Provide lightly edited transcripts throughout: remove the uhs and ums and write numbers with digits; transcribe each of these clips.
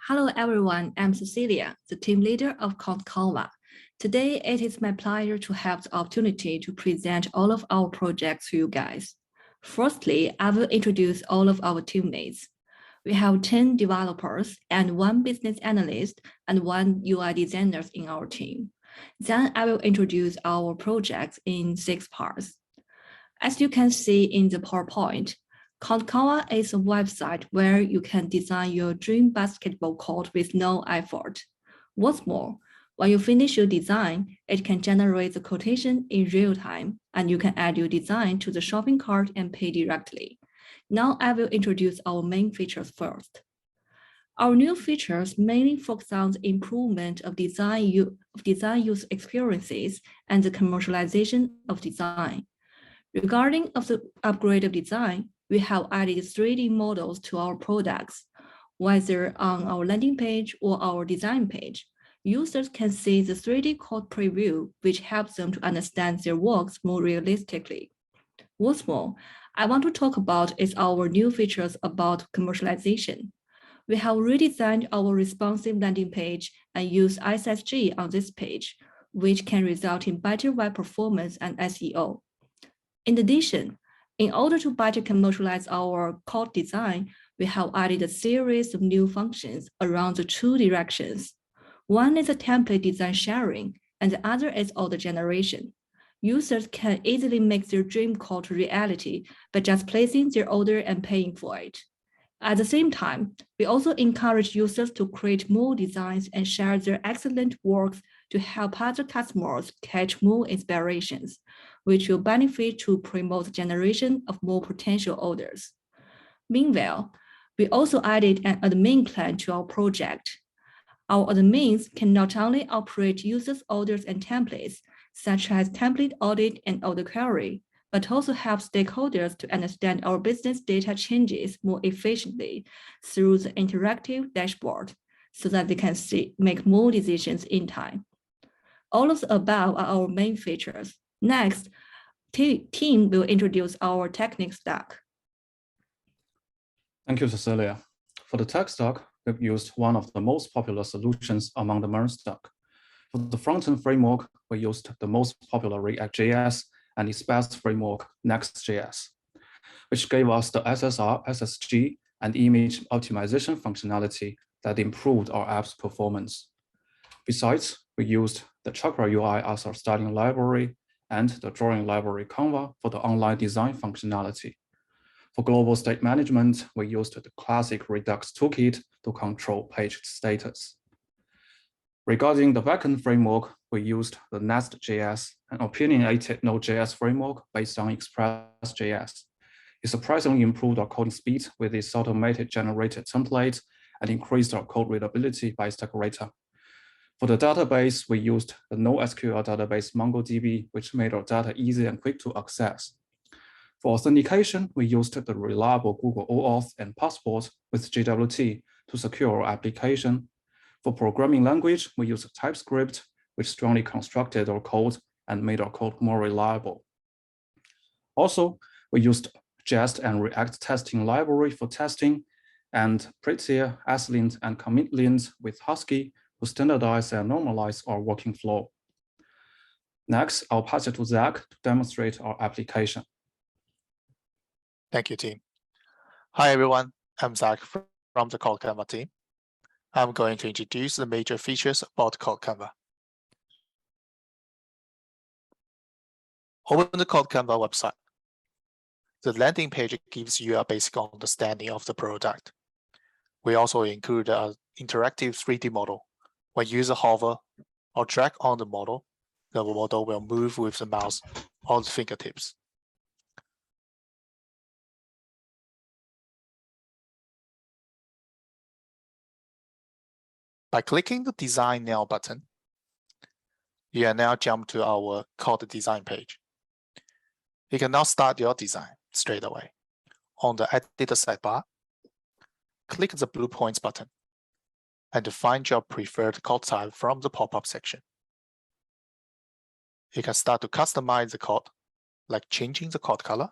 Hello everyone, I'm Cecilia, the team leader of CourtCanva. Today, it is my pleasure to have the opportunity to present all of our projects to you guys. Firstly, I will introduce all of our teammates. We have 10 developers and 1 business analyst and 1 UI designers in our team. Then I will introduce our projects in 6 parts. As you can see in the PowerPoint, CourtCanva is a website where you can design your dream basketball court with no effort. What's more, when you finish your design, it can generate the quotation in real time, and you can add your design to the shopping cart and pay directly. Now I will introduce our main features first. Our new features mainly focus on the improvement of design user experiences and the commercialization of design. Regarding the upgrade of design, we have added 3D models to our products. Whether on our landing page or our design page, users can see the 3D code preview, which helps them to understand their works more realistically. What's more, I want to talk about is our new features about commercialization. We have redesigned our responsive landing page and use SSG on this page, which can result in better web performance and SEO. In addition, in order to better commercialize our code design, we have added a series of new functions around the 2 directions. One is a template design sharing, and the other is order generation. Users can easily make their dream code a reality by just placing their order and paying for it. At the same time, we also encourage users to create more designs and share their excellent works to help other customers catch more inspirations, which will benefit to promote the generation of more potential orders. Meanwhile, we also added an admin plan to our project. Our admins can not only operate users' orders and templates, such as template audit and order query, but also help stakeholders to understand our business data changes more efficiently through the interactive dashboard, so that they can make more decisions in time. All of the above are our main features. Next, team will introduce our technique stack. Thank you, Cecilia. For the tech stack, we've used one of the most popular solutions among the MERN stack. For the front-end framework, we used the most popular React.js and its best framework, Next.js, which gave us the SSR, SSG, and image optimization functionality that improved our app's performance. Besides, we used the Chakra UI as our styling library and the drawing library Canva for the online design functionality. For global state management, we used the classic Redux toolkit to control page status. Regarding the backend framework, we used the Nest.js, an opinionated Node.js framework based on Express.js. It surprisingly improved our coding speed with its automated generated templates and increased our code readability by Stackerator. For the database, we used the NoSQL database MongoDB, which made our data easy and quick to access. For authentication, we used the reliable Google OAuth and Passport with JWT to secure our application. For programming language, we used TypeScript, which strongly constructed our code and made our code more reliable. Also, we used Jest and React testing library for testing, and Prettier, Aslint, and Commitlint with Husky to standardize and normalize our working flow. Next, I'll pass it to Zach to demonstrate our application. Thank you, team. Hi, everyone. I'm Zach from the CourtCanva team. I'm going to introduce the major features about CourtCanva. Open the CourtCanva website. The landing page gives you a basic understanding of the product. We also include an interactive 3D model. When user hover or drag on the model will move with the mouse or the fingertips. By clicking the Design Now button, you are now jumped to our code design page. You can now start your design straight away. On the Editor sidebar, click the blue points button and find your preferred code type from the pop-up section. You can start to customize the code, like changing the code color,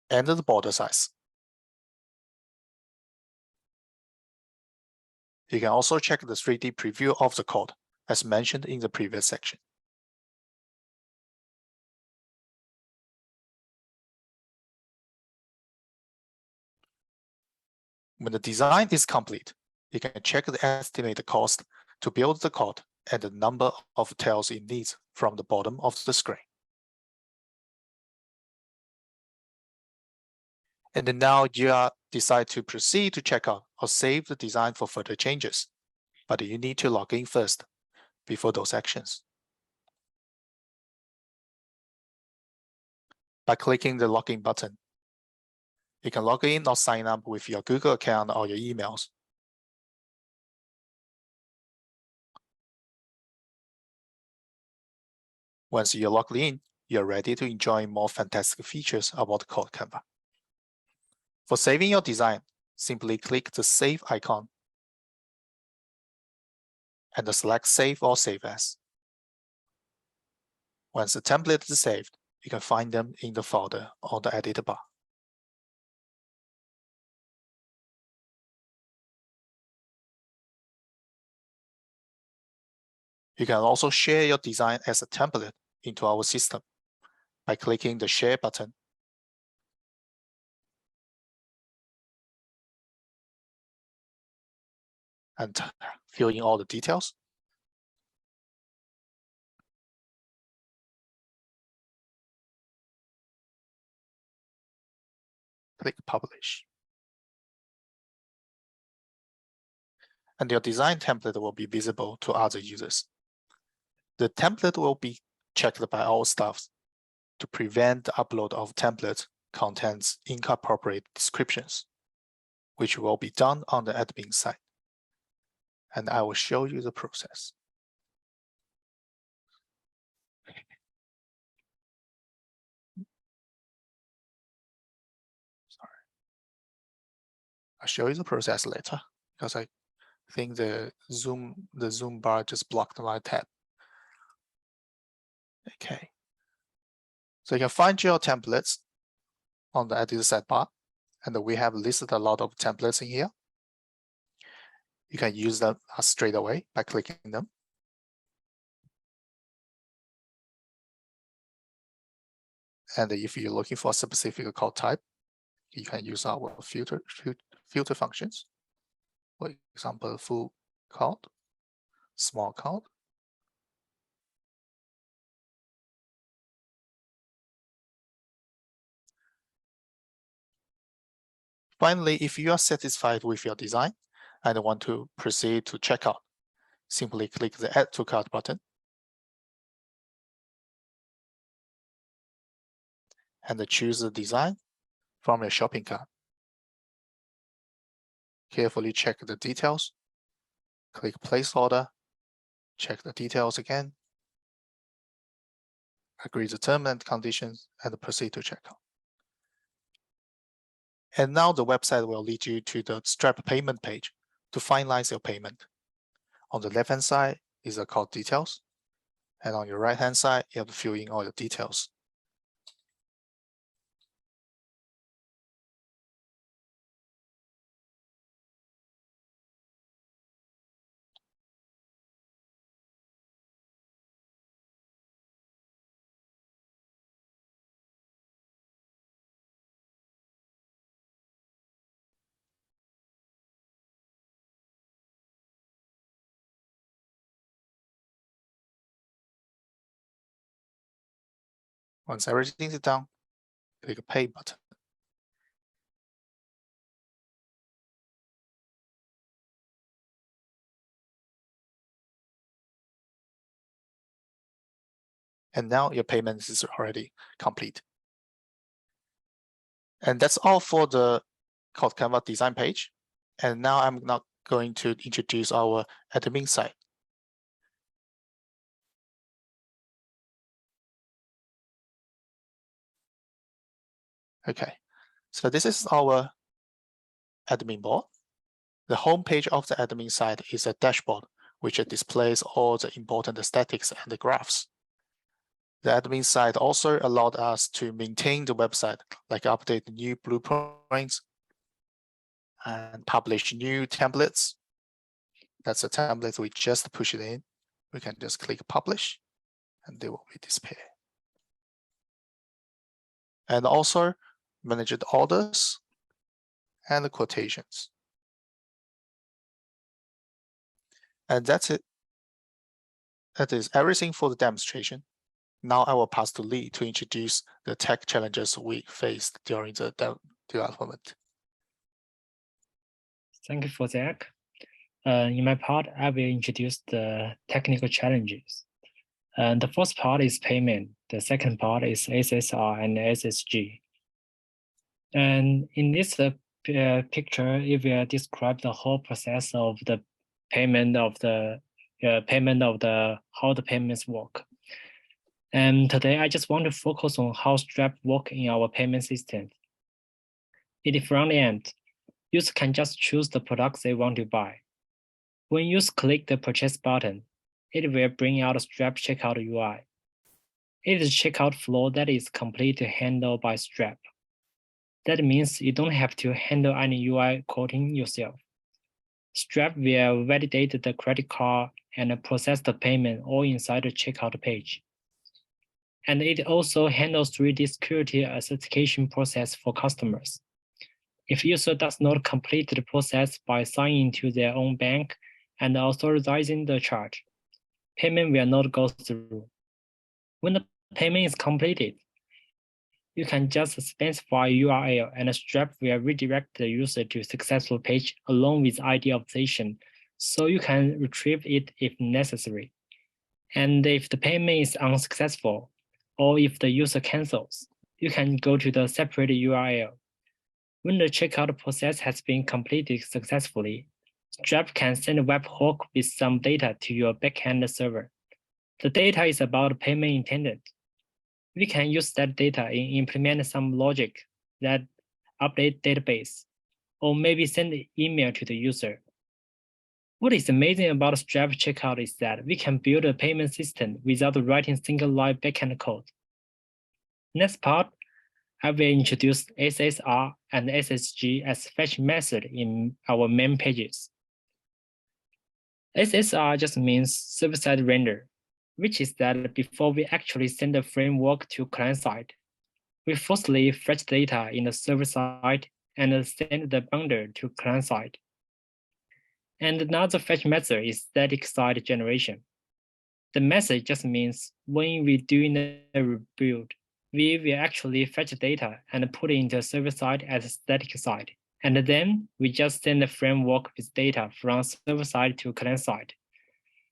and the border size. You can also check the 3D preview of the code as mentioned in the previous section. When the design is complete, you can check the estimated cost to build the code and the number of tails it needs from the bottom of the screen. And then now you decide to proceed to checkout or save the design for further changes, but you need to log in first before those actions. By clicking the login button, you can log in or sign up with your Google account or your emails. Once you're logged in, you're ready to enjoy more fantastic features about CourtCanva. For saving your design, simply click the Save icon and select Save or Save As. Once the template is saved, you can find them in the folder on the editor bar. You can also share your design as a template into our system by clicking the Share button. And fill in all the details. Click Publish. And your design template will be visible to other users. The template will be checked by our staff to prevent the upload of templates contents inappropriate descriptions, which will be done on the admin side. And I will show you the process. Sorry. I'll show you the process later because I think the Zoom bar just blocked my tab. Okay. So you can find your templates on the editor sidebar, and we have listed a lot of templates in here. You can use them straight away by clicking them. And if you're looking for a specific code type, you can use our filter functions. For example, full code, small code. Finally, if you are satisfied with your design and want to proceed to checkout, simply click the Add to Cart button and choose the design from your shopping cart. Carefully check the details, click Place Order, check the details again, agree the terms and conditions, and proceed to checkout. And now the website will lead you to the Stripe payment page to finalize your payment. On the left-hand side is the card details, and on your right-hand side, you have to fill in all your details. Once everything is done, click the Pay button. And now your payment is already complete. And that's all for the CourtCanva design page. And now I'm not going to introduce our admin side. Okay, so this is our admin board. The home page of the admin side is a dashboard, which displays all the important statistics and the graphs. The admin side also allowed us to maintain the website, like update new blueprints and publish new templates. That's the template we just push it in. We can just click publish and they will be displayed. And also manage the orders and the quotations. And that's it. That is everything for the demonstration. Now I will pass to Lee to introduce the tech challenges we faced during the development. Thank you for Zach. In my part, I will introduce the technical challenges. The first part is payment. The second part is SSR and SSG. And in this picture, it will describe the whole process of the payment of the how the payments work. And today, I just want to focus on how Stripe work in our payment system. In the front end, users can just choose the products they want to buy. When users click the purchase button, it will bring out a Stripe checkout UI. It is a checkout flow that is completely handled by Stripe. That means you don't have to handle any UI coding yourself. Stripe will validate the credit card and process the payment all inside the checkout page. And it also handles 3D security authentication process for customers. If user does not complete the process by signing to their own bank and authorizing the charge, payment will not go through. When the payment is completed, you can just specify URL and Stripe will redirect the user to a successful page along with ID authorization, so you can retrieve it if necessary. And if the payment is unsuccessful, or if the user cancels, you can go to the separate URL. When the checkout process has been completed successfully, Stripe can send a webhook with some data to your backend server. The data is about payment intended. We can use that data and implement some logic that update database, or maybe send an email to the user. What is amazing about Stripe checkout is that we can build a payment system without writing single line backend code. Next part, I will introduce SSR and SSG as fetch method in our main pages. SSR just means server-side render, which is that before we actually send the framework to client side, we firstly fetch data in the server side and send the bundle to client side. And another fetch method is static side generation. The method just means when we do a rebuild, we will actually fetch data and put it into server side as a static side. And then we just send the framework with data from server side to client side.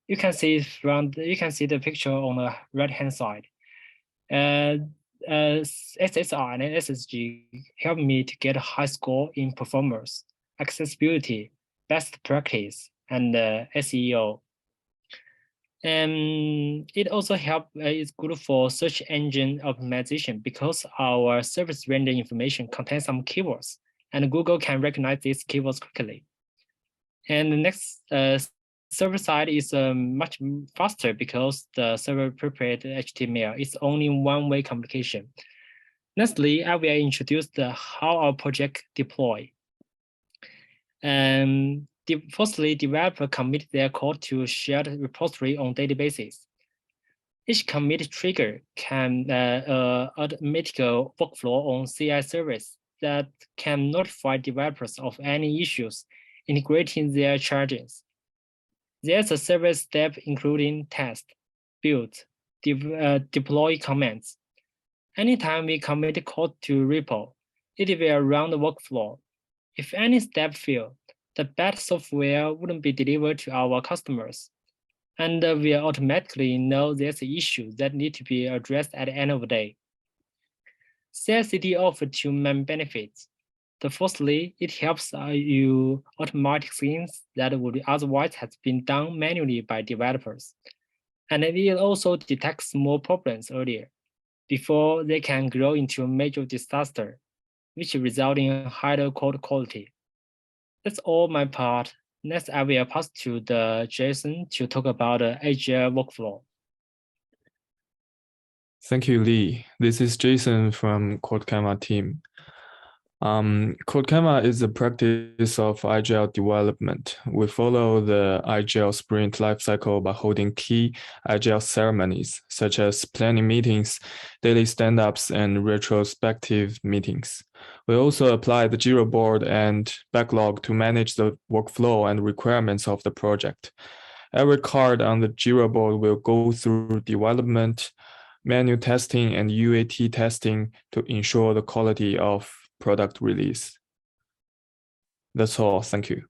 You can see the picture on the right-hand side. SSR and SSG help me to get a high score in performance, accessibility, best practice, and SEO. And it also is good for search engine optimization because our service render information contains some keywords, and Google can recognize these keywords quickly. And the next server side is much faster because the server prepared HTML is only one-way communication. Lastly, I will introduce how our project deploy. Firstly, developer commit their code to shared repository on daily basis. Each commit trigger can automatic workflow on CI service that can notify developers of any issues integrating their charges. There's a several step including test, build, deploy comments. Anytime we commit code to repo, it will run the workflow. If any step fails, the bad software wouldn't be delivered to our customers. And we automatically know there's an issue that needs to be addressed at the end of the day. CI/CD offers two main benefits. Firstly, it helps you automate things that would otherwise have been done manually by developers. And it also detects small problems earlier, before they can grow into a major disaster, which results in higher code quality. That's all my part. Next, I will pass to Jason to talk about the Agile workflow. Thank you, Lee. This is Jason from CourtCanva team. CourtCanva is the practice of agile development. We follow the agile sprint lifecycle by holding key agile ceremonies, such as planning meetings, daily stand-ups, and retrospective meetings. We also apply the Jira board and backlog to manage the workflow and requirements of the project. Every card on the Jira board will go through development, manual testing, and UAT testing to ensure the quality of product release. That's all. Thank you.